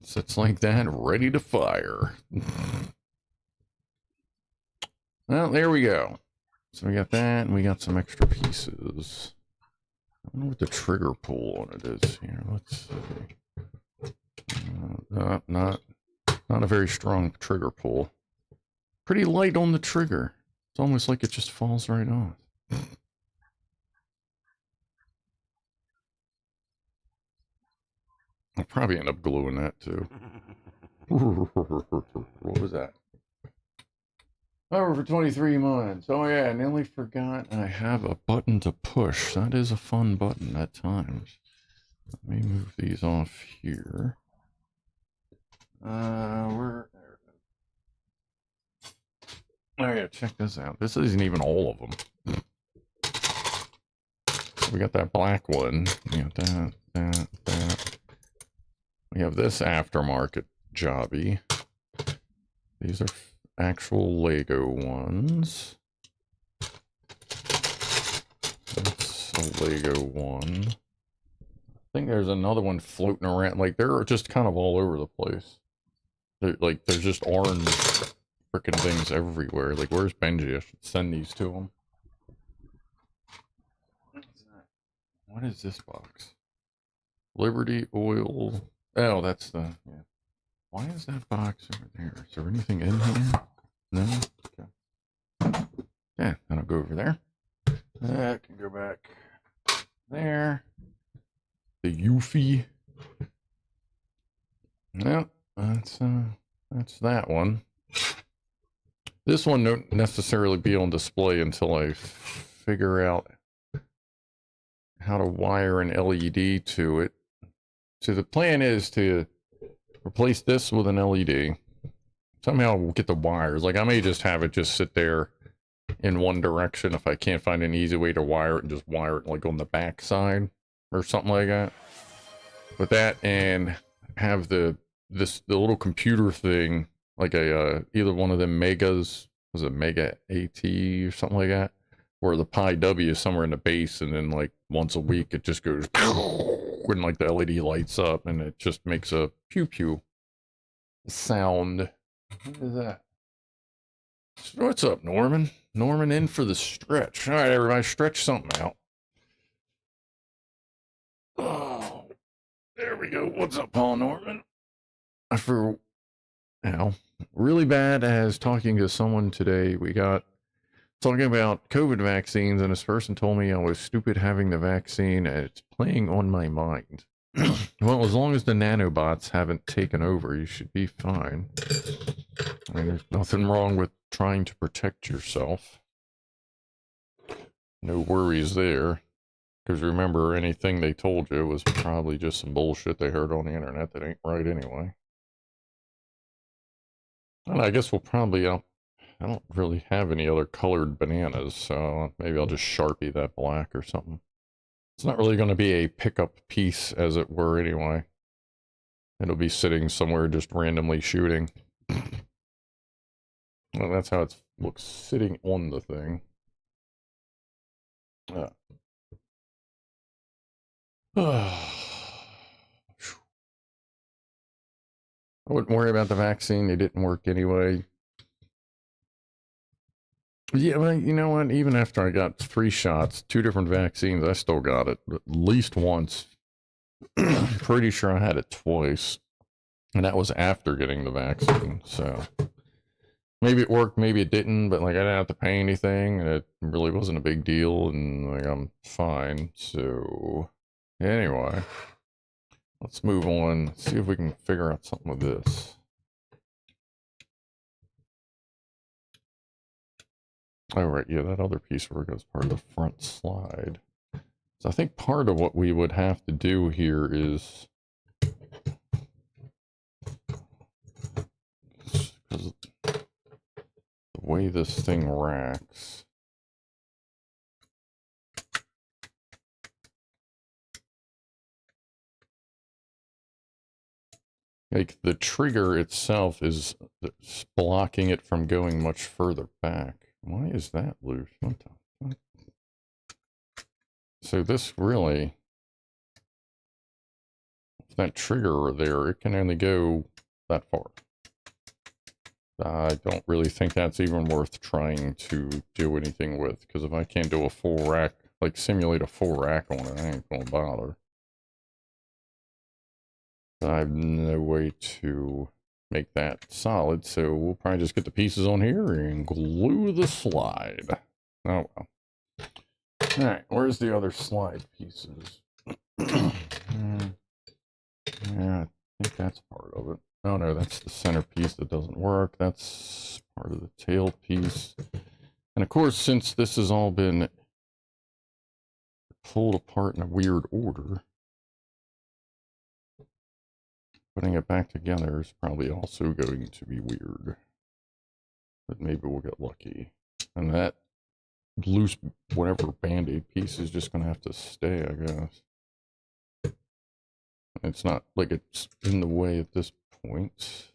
Sits like that, ready to fire. Well, there we go. So we got that, and we got some extra pieces. I wonder what the trigger pull on it is here. Let's see. Not a very strong trigger pull. Pretty light on the trigger. It's almost like it just falls right off. I'll probably end up gluing that too. What was that? Over for 23 months. Oh yeah, I nearly forgot I have a button to push. That is a fun button at times. Let me move these off here. Where? There it is. Oh yeah, check this out. This isn't even all of them. We got that black one. We got that. We have this aftermarket jobby. These are actual Lego ones. That's a Lego one. I think there's another one floating around. Like, they're just kind of all over the place. There's just orange freaking things everywhere. Like, where's Benji? I should send these to him. What is this box? Liberty Oil. Oh, that's the... Yeah. Why is that box over there? Is there anything in here? No? Okay. Yeah, that'll go over there. That can go back there. The Eufy. Yep, that's that one. This one won't necessarily be on display until I figure out how to wire an LED to it. So the plan is to replace this with an LED. Somehow we'll get the wires. Like, I may just have it just sit there in one direction if I can't find an easy way to wire it, and just wire it like on the back side or something like that. With that, and have the little computer thing, like a either one of them Megas, was it Mega AT or something like that, where the Pi W is somewhere in the base, and then like once a week it just goes when like the LED lights up, and it just makes a pew pew sound. What is that? What's up, Norman? Norman in for the stretch. All right, everybody, stretch something out. Oh, there we go. What's up, Paul Norman? I feel, really bad as talking to someone today. We got talking about COVID vaccines, and this person told me I was stupid having the vaccine, and it's playing on my mind. Well, as long as the nanobots haven't taken over, you should be fine. I mean, there's nothing wrong with trying to protect yourself. No worries there. Because remember, anything they told you was probably just some bullshit they heard on the internet that ain't right anyway. And I guess we'll probably, I don't really have any other colored bananas, so maybe I'll just Sharpie that black or something. It's not really going to be a pickup piece, as it were, anyway. It'll be sitting somewhere just randomly shooting. Well, that's how it looks sitting on the thing. I wouldn't worry about the vaccine. It didn't work anyway. Yeah, well, you know what? Even after I got 3 shots, 2 different vaccines, I still got it at least once. Pretty sure I had it twice. And that was after getting the vaccine, so... Maybe it worked, maybe it didn't, but like I didn't have to pay anything, and it really wasn't a big deal, and like I'm fine. So anyway, let's move on. Let's see if we can figure out something with this. Oh right, yeah, that other piece of work is part of the front slide. So I think part of what we would have to do here is, because the way this thing racks. Like, the trigger itself is blocking it from going much further back. Why is that loose? What the fuck? So this really... that trigger there, it can only go that far. I don't really think that's even worth trying to do anything with, because if I can't do a full rack, like simulate a full rack on it, I ain't gonna bother. I have no way to make that solid, so we'll probably just get the pieces on here and glue the slide. Oh well. Alright, where's the other slide pieces? Yeah, I think that's part of it. Oh no, that's the centerpiece that doesn't work. That's part of the tail piece. And of course, since this has all been pulled apart in a weird order, putting it back together is probably also going to be weird. But maybe we'll get lucky. And that loose, whatever Band-Aid piece is just going to have to stay, I guess. It's not like it's in the way at this point.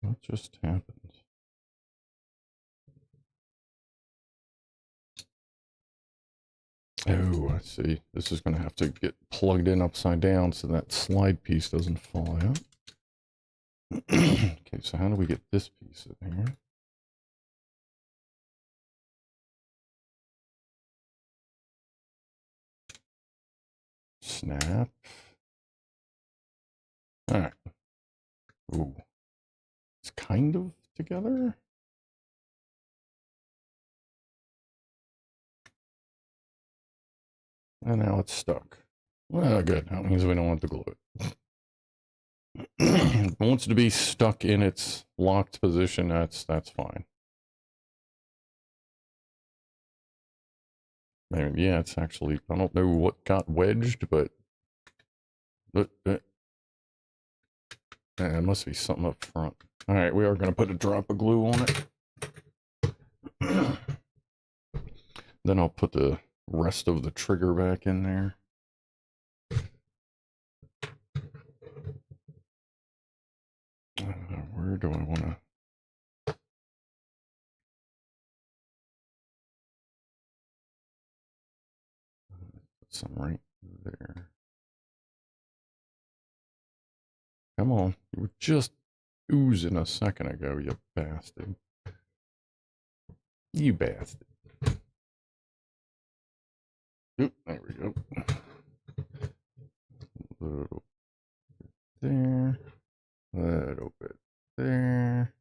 What just happened? Oh, I see. This is going to have to get plugged in upside down so that slide piece doesn't fall out. Okay, so how do we get this piece in here? Snap. All right. Ooh. It's kind of together. And now it's stuck. Well, good. That means we don't want to glue it. It wants to be stuck in its locked position. That's fine. Maybe, yeah, it's actually, I don't know what got wedged, but it must be something up front. All right, we are going to put a drop of glue on it. Then I'll put the rest of the trigger back in there. Where do I want to? Put some right there. Come on, you were just oozing a second ago, you bastard. You bastard. Oop, there we go. A little bit there. A little bit there.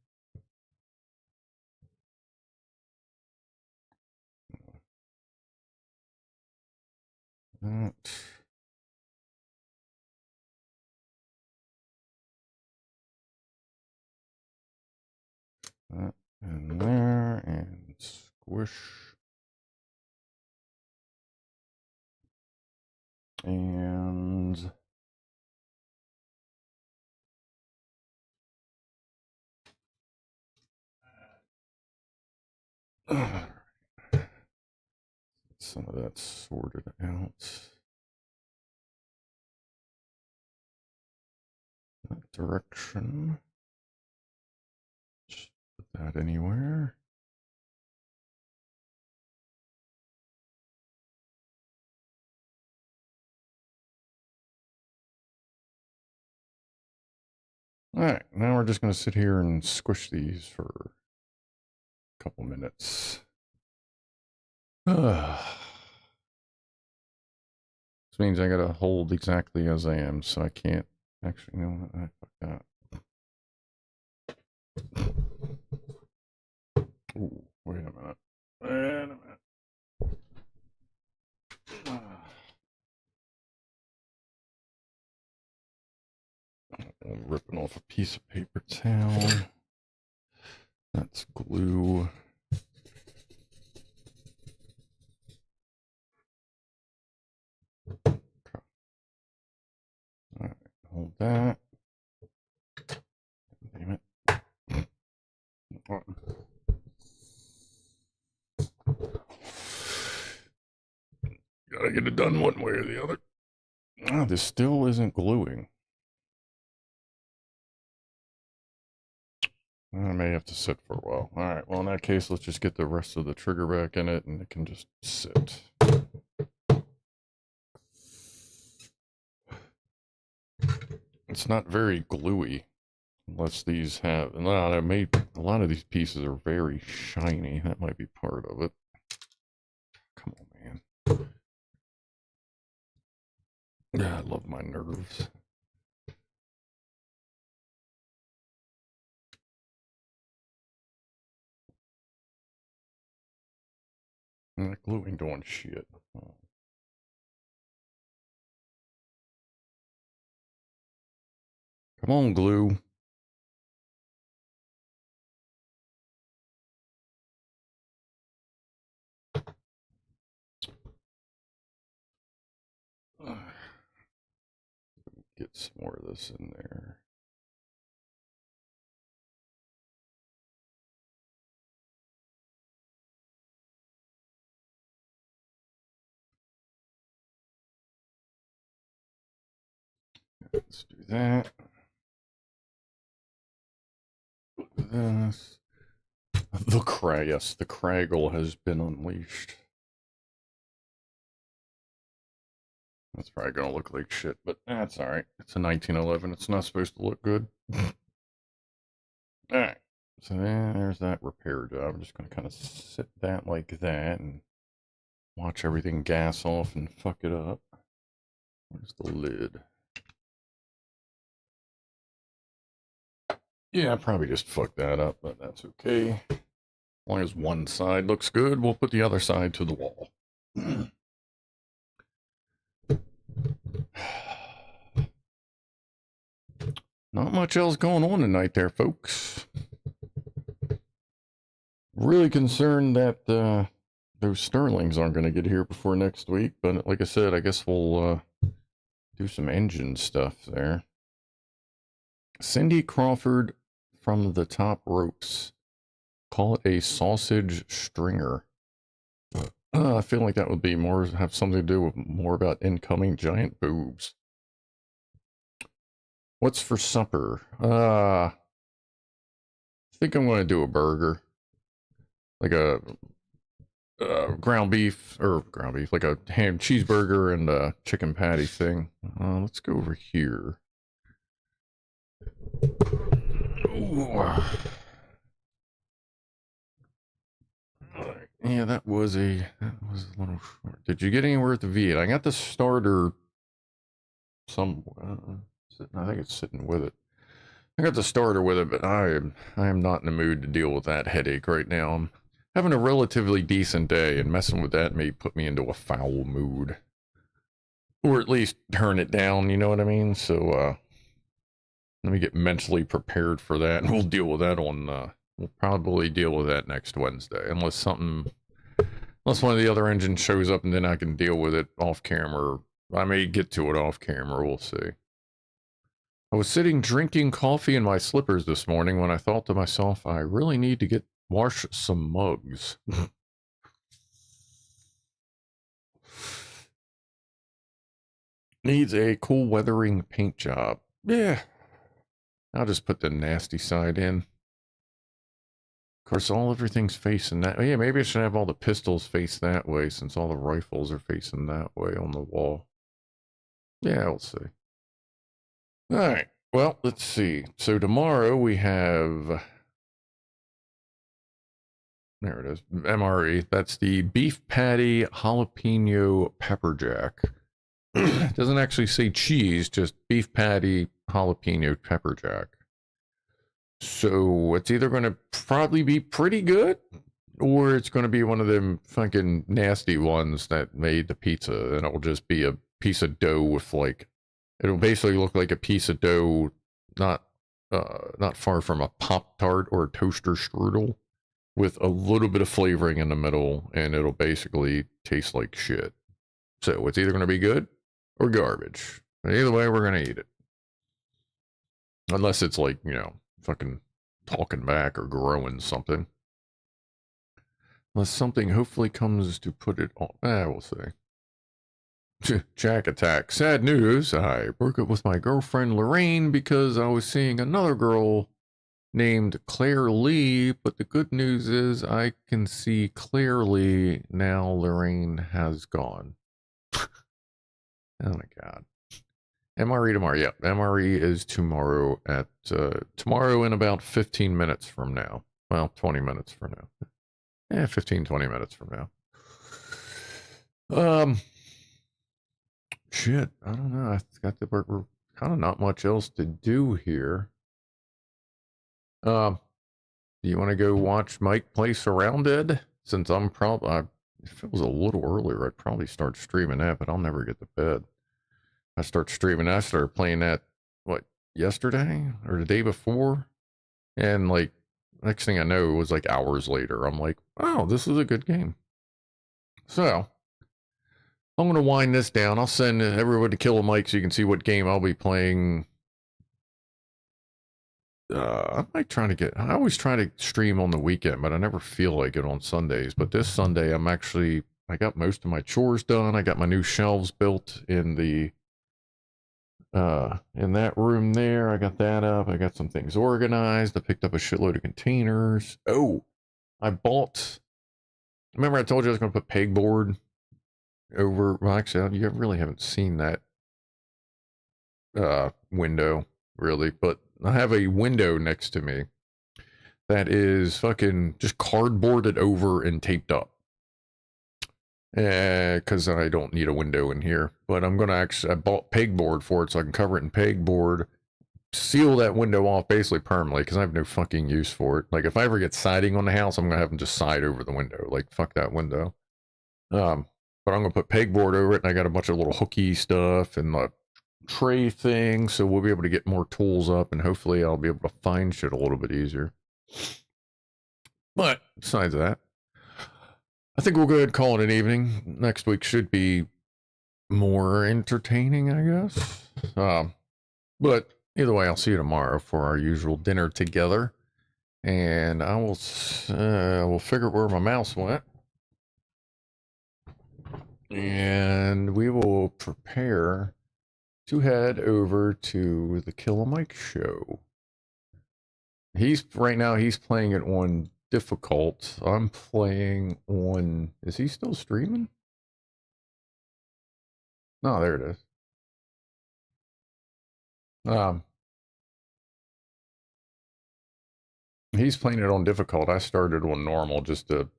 That. That in there and squish. And some of that sorted out. That direction. Just put that anywhere. All right, now we're just going to sit here and squish these for a couple minutes. This means I got to hold exactly as I am, so I can't actually, you know, I fuck that. Ooh, wait a minute. Wait a minute. I'm ripping off a piece of paper towel. That's glue. Okay. All right, hold that. Damn it. Gotta get it done one way or the other. Oh, this still isn't gluing. I may have to sit for a while. All right, well, in that case, let's just get the rest of the trigger back in it, and it can just sit. It's not very gluey. Unless these have, no, a lot of these pieces are very shiny. That might be part of it. Come on, man. Yeah, I love my nerves. And the glue ain't doing shit. Oh. Come on, glue. Get some more of this in there. Let's do that. This. The crag, yes, the Craggle has been unleashed. That's probably gonna look like shit, but that's alright. It's a 1911, it's not supposed to look good. Alright, so there's that repair job. I'm just gonna kind of sit that like that and watch everything gas off and fuck it up. Where's the lid? Yeah, I probably just fucked that up, but that's okay. As long as one side looks good, we'll put the other side to the wall. Not much else going on tonight there, folks. Really concerned that those Sterlings aren't going to get here before next week, but like I said, I guess we'll do some engine stuff there. Cindy Crawford from the Top Ropes. Call it a sausage stringer. I feel like that would be more, have something to do with more about incoming giant boobs. What's for supper? I think I'm going to do a burger. Like a ground beef, like a ham cheeseburger and a chicken patty thing. Let's go over here. Ooh. Yeah, that was a little short. Did you get anywhere with the V8? I got the starter somewhere. I think it's sitting with it. I got the starter with it, but I am not in the mood to deal with that headache right now. I'm having a relatively decent day, and messing with that may put me into a foul mood. Or at least turn it down, you know what I mean? So, let me get mentally prepared for that, and we'll deal with that on, we'll probably deal with that next Wednesday, unless one of the other engines shows up and then I can deal with it off camera. I may get to it off camera, we'll see. I was sitting drinking coffee in my slippers this morning when I thought to myself, I really need to wash some mugs. Needs a cool weathering paint job. Yeah. I'll just put the nasty side in. Of course, everything's facing that. Oh, yeah, maybe I should have all the pistols face that way since all the rifles are facing that way on the wall. Yeah, we'll see. All right. Well, let's see. So tomorrow we have... There it is. MRE. That's the beef patty jalapeno pepper jack. It doesn't actually say cheese, just beef patty jalapeno pepper jack. So it's either going to probably be pretty good, or it's going to be one of them fucking nasty ones that made the pizza, and it'll just be a piece of dough with like, it'll basically look like a piece of dough, not far from a Pop-Tart or a toaster strudel, with a little bit of flavoring in the middle, and it'll basically taste like shit. So it's either going to be good or garbage. But either way, we're going to eat it. Unless it's like, you know, fucking talking back or growing something. Unless something hopefully comes to put it on. We'll see. Jack attack. Sad news. I broke up with my girlfriend Lorraine because I was seeing another girl named Claire Lee, but the good news is I can see clearly now Lorraine has gone. Oh my god. MRE tomorrow. Yeah, MRE is tomorrow at tomorrow in about 15 minutes from now. Well, 20 minutes from now. Yeah, 15, 20 minutes from now. Shit, I don't know. I got the we're kind of not much else to do here. Do you want to go watch Mike play Surrounded? Since I'm probably, if it was a little earlier, I'd probably start streaming that, but I'll never get to bed. I started playing that, what, yesterday or the day before? And like, next thing I know, it was like hours later. I'm like, oh, this is a good game. So, I'm going to wind this down. I'll send everyone to Kill a Mike so you can see what game I'll be playing. I might try to get, I always try to stream on the weekend, but I never feel like it on Sundays. But this Sunday, I got most of my chores done. I got my new shelves built in that room there. I got that up. I got some things organized. I picked up a shitload of containers. Oh, remember I told you I was going to put pegboard over, well, actually, you really haven't seen that window, really, but I have a window next to me that is fucking just cardboarded over and taped up. Because I don't need a window in here. But I'm going to I bought pegboard for it so I can cover it in pegboard, seal that window off basically permanently because I have no fucking use for it. Like, if I ever get siding on the house, I'm going to have them just side over the window. Like, fuck that window. But I'm going to put pegboard over it, and I got a bunch of little hooky stuff and the tray thing, so we'll be able to get more tools up, and hopefully I'll be able to find shit a little bit easier. But besides that, I think we'll go ahead and call it an evening. Next week should be more entertaining, I guess. But either way, I'll see you tomorrow for our usual dinner together, and I will we'll figure out where my mouse went, and we will prepare to head over to the Kill a Mike show. Right now he's playing it on difficult. I'm playing on, is he still streaming? No, there it is. He's playing it on difficult. I started on normal just to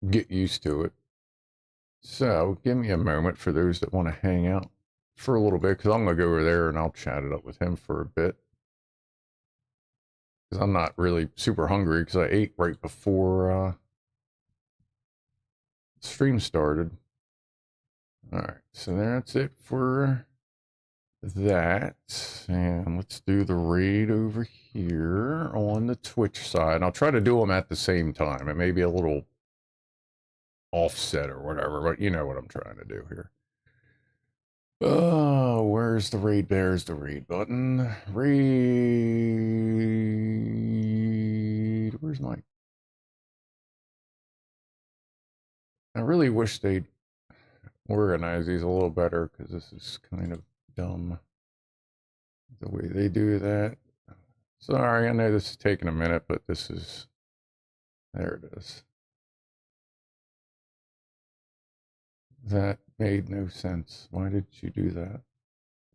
get used to it. So give me a moment for those that want to hang out for a little bit, because I'm going to go over there and I'll chat it up with him for a bit. Because I'm not really super hungry because I ate right before stream started. Alright, so that's it for that. And let's do the raid over here on the Twitch side. And I'll try to do them at the same time. It may be a little offset or whatever, but you know what I'm trying to do here. Oh, where's the raid? There's the raid button. Raid. Where's my... I really wish they'd organize these a little better, because this is kind of dumb the way they do that. Sorry, I know this is taking a minute, but this is... There it is. That made no sense. Why did you do that?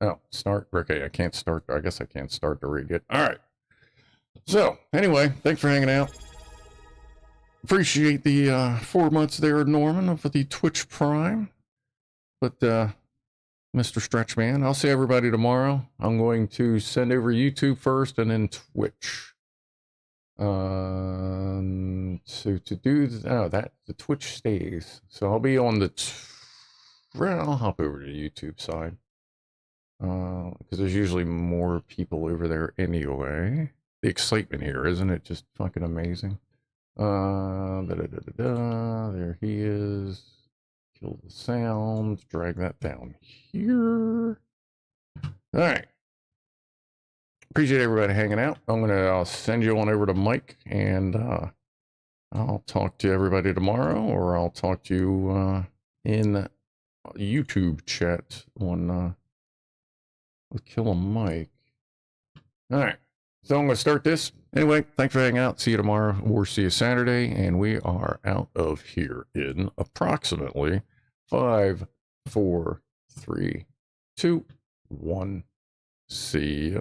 Oh, start. Okay, I can't start. I guess I can't start the raid yet. All right. So, anyway, thanks for hanging out. Appreciate the 4 months there, Norman, of the Twitch Prime. But, Mr. Stretchman, I'll see everybody tomorrow. I'm going to send over YouTube first and then Twitch. So to do the Twitch stays. So I'll be on the... I'll hop over to the YouTube side. Because there's usually more people over there anyway. The excitement here, isn't it just fucking amazing? There he is. Kill the sound. Drag that down here. Alright. Appreciate everybody hanging out. I'll send you on over to Mike, and I'll talk to everybody tomorrow, or I'll talk to you in YouTube chat on with Kill a Mike. All right, so I'm going to start this. Anyway, thanks for hanging out. See you tomorrow, or see you Saturday, and we are out of here in approximately 5, 4, 3, 2, 1. See ya.